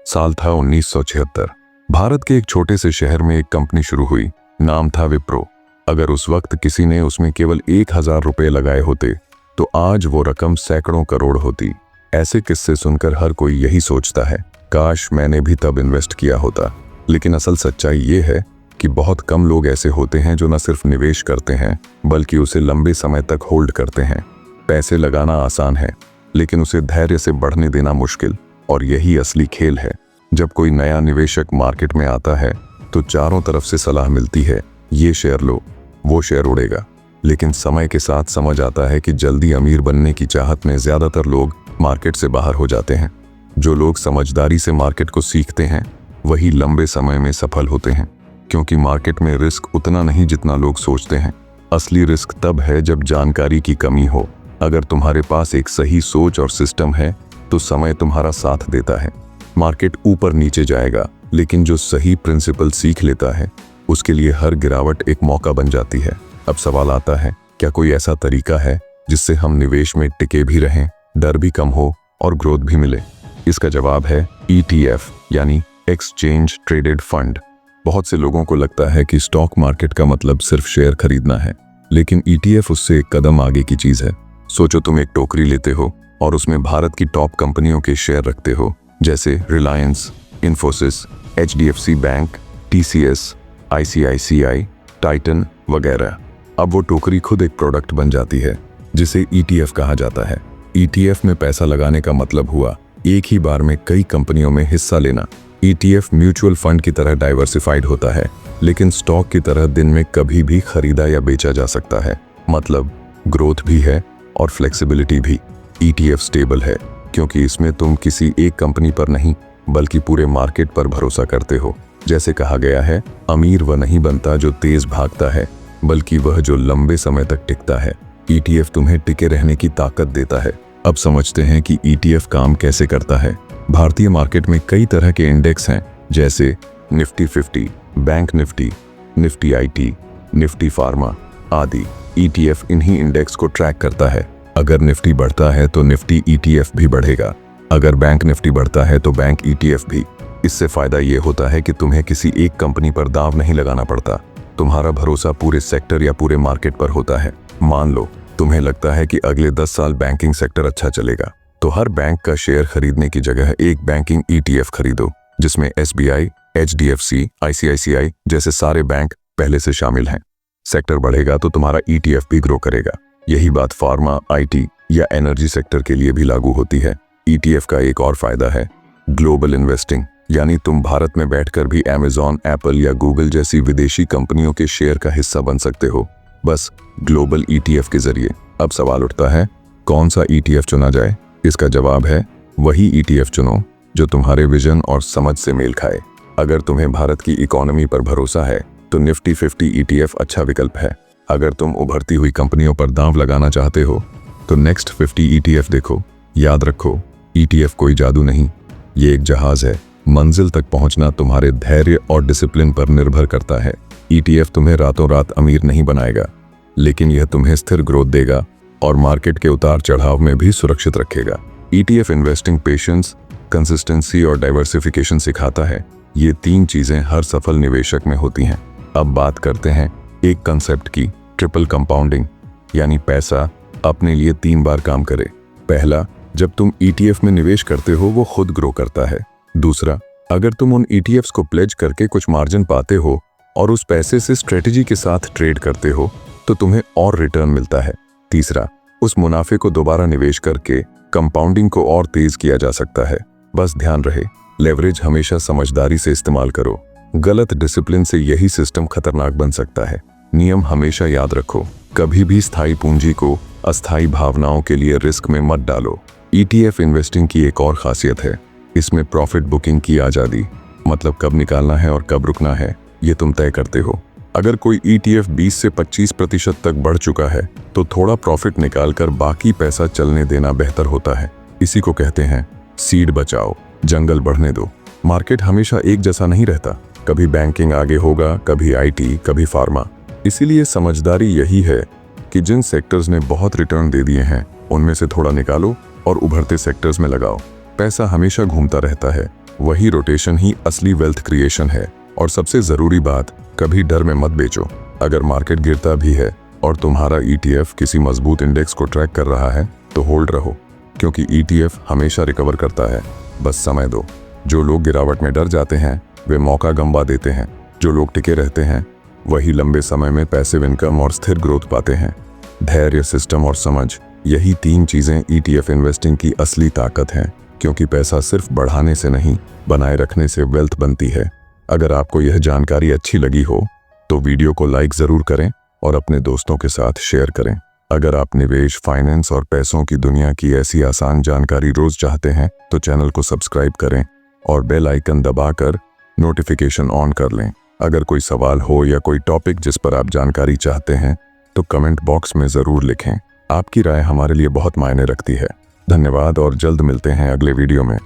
साल था 1976। भारत के एक छोटे से शहर में एक कंपनी शुरू हुई। नाम था विप्रो। अगर उस वक्त किसी ने उसमें केवल 1000 रुपये लगाए होते तो आज वो रकम सैकड़ों करोड़ होती। ऐसे किस्से सुनकर हर कोई यही सोचता है, काश मैंने भी तब इन्वेस्ट किया होता। लेकिन असल सच्चाई ये है कि बहुत कम लोग ऐसे होते हैं जो न सिर्फ निवेश करते हैं बल्कि उसे लंबे समय तक होल्ड करते हैं। पैसे लगाना आसान है, लेकिन उसे धैर्य से बढ़ने देना मुश्किल, और यही असली खेल है। जब कोई नया निवेशक मार्केट में आता है तो चारों तरफ से सलाह मिलती है, ये शेयर लो, वो शेयर उड़ेगा। लेकिन समय के साथ समझ आता है कि जल्दी अमीर बनने की चाहत में ज्यादातर लोग मार्केट से बाहर हो जाते हैं। जो लोग समझदारी से मार्केट को सीखते हैं वही लंबे समय में सफल होते हैं, क्योंकि मार्केट में रिस्क उतना नहीं जितना लोग सोचते हैं। असली रिस्क तब है जब जानकारी की कमी हो। अगर तुम्हारे पास एक सही सोच और सिस्टम है तो समय तुम्हारा साथ देता है। मार्केट ऊपर नीचे जाएगा, लेकिन जो सही प्रिंसिपल सीख लेता है उसके लिए हर गिरावट एक मौका बन जाती है। अब सवाल आता है, क्या कोई ऐसा तरीका है जिससे हम निवेश में टिके भी रहें, डर भी कम हो और ग्रोथ भी मिले? इसका जवाब है ETF, यानी एक्सचेंज ट्रेडेड फंड। बहुत से लोगों को लगता है कि स्टॉक मार्केट का मतलब सिर्फ शेयर खरीदना है, लेकिन ETF उससे एक कदम आगे की चीज है। सोचो, तुम एक टोकरी लेते हो और उसमें भारत की टॉप कंपनियों के शेयर रखते हो, जैसे Reliance, Infosys, HDFC bank, TCS, ICICI, Titan वगैरह। अब वो टोकरी खुद एक प्रोडक्ट बन जाती है जिसे ETF कहा जाता है। ETF में पैसा लगाने का मतलब हुआ एक ही बार में कई कंपनियों में हिस्सा लेना। ETF म्यूचुअल फंड की तरह डाइवर्सिफाइड होता है, लेकिन स्टॉक की तरह दिन में कभी भी खरीदा या बेचा जा सकता है। मतलब ग्रोथ भी है और फ्लेक्सिबिलिटी भी। ETF स्टेबल है क्योंकि इसमें तुम किसी एक कंपनी पर नहीं बल्कि पूरे मार्केट पर भरोसा करते हो। जैसे कहा गया है, अमीर वह नहीं बनता जो तेज भागता है, बल्कि वह जो लंबे समय तक टिकता है। ETF तुम्हें टिके रहने की ताकत देता है। अब समझते हैं कि ETF काम कैसे करता है। भारतीय मार्केट में कई तरह के इंडेक्स हैं, जैसे Nifty 50, bank Nifty, Nifty IT, Nifty pharma आदि। ETF इन्हीं इंडेक्स को ट्रैक करता है। अगर निफ्टी बढ़ता है तो निफ्टी ETF भी बढ़ेगा। अगर बैंक निफ्टी बढ़ता है तो बैंक ETF भी। इससे फायदा ये होता है कि तुम्हें किसी एक कंपनी पर दांव नहीं लगाना पड़ता। तुम्हारा भरोसा पूरे सेक्टर या पूरे मार्केट पर होता है। मान लो तुम्हें लगता है कि अगले 10 साल बैंकिंग सेक्टर अच्छा चलेगा, तो हर बैंक का शेयर खरीदने की जगह एक बैंकिंग ETF खरीदो, जिसमें SBI, HDFC, ICICI जैसे सारे बैंक पहले से शामिल हैं। सेक्टर बढ़ेगा तो तुम्हारा ETF भी ग्रो करेगा। यही बात फार्मा, IT या एनर्जी सेक्टर के लिए भी लागू होती है। ETF का एक और फायदा है ग्लोबल इन्वेस्टिंग, यानी तुम भारत में बैठकर भी Amazon, एप्पल या गूगल जैसी विदेशी कंपनियों के शेयर का हिस्सा बन सकते हो, बस ग्लोबल ETF के जरिए। अब सवाल उठता है, कौन सा ETF चुना जाए? इसका जवाब है, वही ETF चुनो जो तुम्हारे विजन और समझ से मेल खाए। अगर तुम्हें भारत की इकोनॉमी पर भरोसा है तो निफ्टी 50 ETF अच्छा विकल्प है। अगर तुम उभरती हुई कंपनियों पर दांव लगाना चाहते हो तो नेक्स्ट 50 ETF देखो। याद रखो, ETF कोई जादू नहीं, ये एक जहाज है। मंजिल तक पहुंचना तुम्हारे धैर्य और डिसिप्लिन पर निर्भर करता है। ETF तुम्हें रातों रात अमीर नहीं बनाएगा, लेकिन यह तुम्हें स्थिर ग्रोथ देगा और मार्केट के उतार चढ़ाव में भी सुरक्षित रखेगा। ETF इन्वेस्टिंग पेशेंस, कंसिस्टेंसी और डाइवर्सिफिकेशन सिखाता है। ये 3 चीजें हर सफल निवेशक में होती हैं। अब बात करते हैं एक कंसेप्ट की, ट्रिपल कंपाउंडिंग, यानी पैसा अपने लिए 3 बार काम करे। पहला, जब तुम ETF में निवेश करते हो वो खुद ग्रो करता है। दूसरा, अगर तुम उन ETFs को प्लेज करके कुछ मार्जिन पाते हो और उस पैसे से स्ट्रेटेजी के साथ ट्रेड करते हो तो तुम्हें और रिटर्न मिलता है। तीसरा, उस मुनाफे को दोबारा निवेश करके कंपाउंडिंग को और तेज किया जा सकता है। बस ध्यान रहे, लेवरेज हमेशा समझदारी से इस्तेमाल करो। गलत डिसिप्लिन से यही सिस्टम खतरनाक बन सकता है। नियम हमेशा याद रखो, कभी भी स्थायी पूंजी को अस्थायी भावनाओं के लिए रिस्क में मत डालो। ETF इन्वेस्टिंग की एक और खासियत है, इसमें प्रॉफिट बुकिंग की आज़ादी। मतलब कब निकालना है और कब रुकना है ये तुम तय करते हो। अगर कोई ETF 20 से 25% तक बढ़ चुका है तो थोड़ा प्रॉफिट निकालकर बाकी पैसा चलने देना बेहतर होता है। इसी को कहते हैं सीड बचाओ, जंगल बढ़ने दो। मार्केट हमेशा एक जैसा नहीं रहता, कभी बैंकिंग आगे होगा, कभी IT, कभी फार्मा। इसीलिए समझदारी यही है कि जिन सेक्टर्स ने बहुत रिटर्न दे दिए हैं उनमें से थोड़ा निकालो और उभरते सेक्टर्स में लगाओ। पैसा हमेशा घूमता रहता है, वही रोटेशन ही असली वेल्थ क्रिएशन है। और सबसे जरूरी बात, कभी डर में मत बेचो। अगर मार्केट गिरता भी है और तुम्हारा ETF किसी मजबूत इंडेक्स को ट्रैक कर रहा है तो होल्ड रहो, क्योंकि ETF हमेशा रिकवर करता है, बस समय दो। जो लोग गिरावट में डर जाते हैं वे मौका गंवा देते हैं, जो लोग टिके रहते हैं वही लंबे समय में पैसिव इनकम और स्थिर ग्रोथ पाते हैं। धैर्य, सिस्टम और समझ, यही 3 चीजें ETF इन्वेस्टिंग की असली ताकत हैं, क्योंकि पैसा सिर्फ बढ़ाने से नहीं, बनाए रखने से वेल्थ बनती है। अगर आपको यह जानकारी अच्छी लगी हो तो वीडियो को लाइक जरूर करें और अपने दोस्तों के साथ शेयर करें। अगर आप निवेश, फाइनेंस और पैसों की दुनिया की ऐसी आसान जानकारी रोज चाहते हैं तो चैनल को सब्सक्राइब करें और बेल आइकन दबाकर नोटिफिकेशन ऑन कर लें। अगर कोई सवाल हो या कोई टॉपिक जिस पर आप जानकारी चाहते हैं तो कमेंट बॉक्स में ज़रूर लिखें। आपकी राय हमारे लिए बहुत मायने रखती है। धन्यवाद और जल्द मिलते हैं अगले वीडियो में।